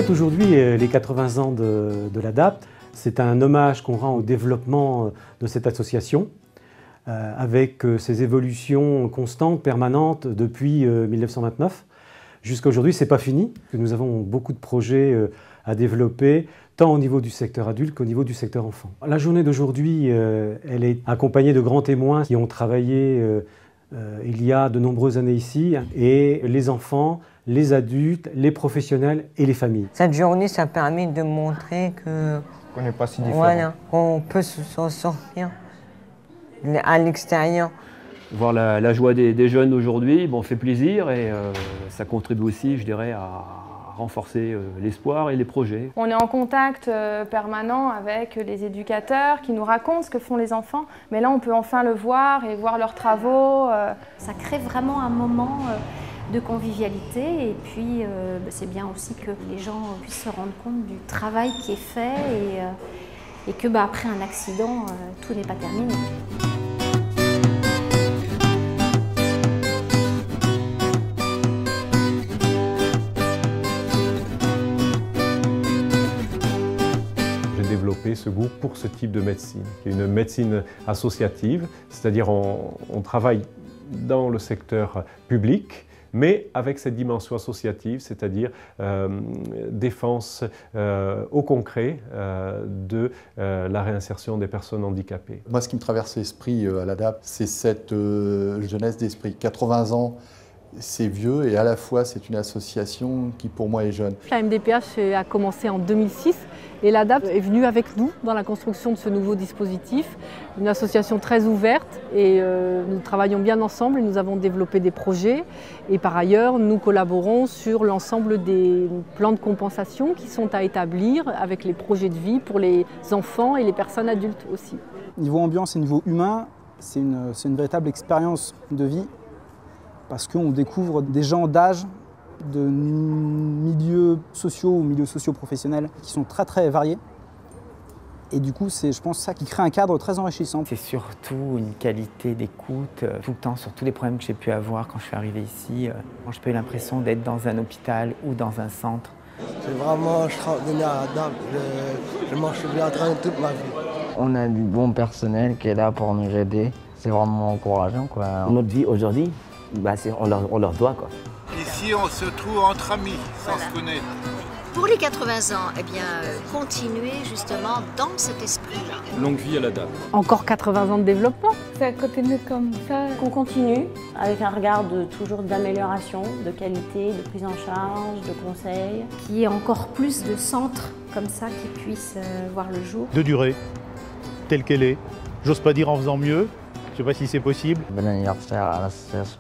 fait, aujourd'hui, les 80 ans de l'ADAPT, c'est un hommage qu'on rend au développement de cette association, avec ses évolutions constantes, permanentes, depuis 1929. Jusqu'à aujourd'hui, ce n'est pas fini. Nous avons beaucoup de projets à développer, tant au niveau du secteur adulte qu'au niveau du secteur enfant. La journée d'aujourd'hui, elle est accompagnée de grands témoins qui ont travaillé il y a de nombreuses années ici, et les enfants, les adultes, les professionnels et les familles. Cette journée, ça permet de montrer qu'on n'est pas si différent. Voilà, qu'on peut s'en sortir à l'extérieur. Voir la joie des jeunes aujourd'hui, bon, fait plaisir et ça contribue aussi, je dirais, à renforcer l'espoir et les projets. On est en contact permanent avec les éducateurs qui nous racontent ce que font les enfants, mais là on peut enfin le voir et voir leurs travaux. Ça crée vraiment un moment de convivialité et puis c'est bien aussi que les gens puissent se rendre compte du travail qui est fait et que après un accident, tout n'est pas terminé. Développer ce goût pour ce type de médecine, qui est une médecine associative, c'est-à-dire on travaille dans le secteur public, mais avec cette dimension associative, c'est-à-dire défense au concret de la réinsertion des personnes handicapées. Moi, ce qui me traverse l'esprit à l'ADAPT, c'est cette jeunesse d'esprit. 80 ans, c'est vieux et à la fois c'est une association qui pour moi est jeune. La MDPH a commencé en 2006 et l'ADAPT est venue avec nous dans la construction de ce nouveau dispositif. Une association très ouverte et nous travaillons bien ensemble et nous avons développé des projets. Et par ailleurs, nous collaborons sur l'ensemble des plans de compensation qui sont à établir avec les projets de vie pour les enfants et les personnes adultes aussi. Niveau ambiance et niveau humain, c'est une véritable expérience de vie. Parce qu'on découvre des gens d'âge, de milieux sociaux ou milieux socio-professionnels qui sont très très variés. Et du coup, c'est, je pense, ça qui crée un cadre très enrichissant. C'est surtout une qualité d'écoute tout le temps sur tous les problèmes que j'ai pu avoir quand je suis arrivé ici. Quand j'ai pas eu l'impression d'être dans un hôpital ou dans un centre. C'est vraiment extraordinaire à l'ADAPT. Je m'en souviendrai toute ma vie. On a du bon personnel qui est là pour nous aider. C'est vraiment encourageant, quoi. Notre vie aujourd'hui, bah on leur doit, quoi. Ici, on se trouve entre amis, sans se connaître. Pour les 80 ans, eh bien, continuer justement dans cet esprit-là. Longue vie à l'ADAPT. Encore 80 ans de développement. Ça continue comme ça. Qu'on continue avec un regard toujours d'amélioration, de qualité, de prise en charge, de conseils. Qu'il y ait encore plus de centres comme ça qui puissent voir le jour. De durée, telle qu'elle est. J'ose pas dire en faisant mieux. Je ne sais pas si c'est possible. Bon anniversaire à l'association.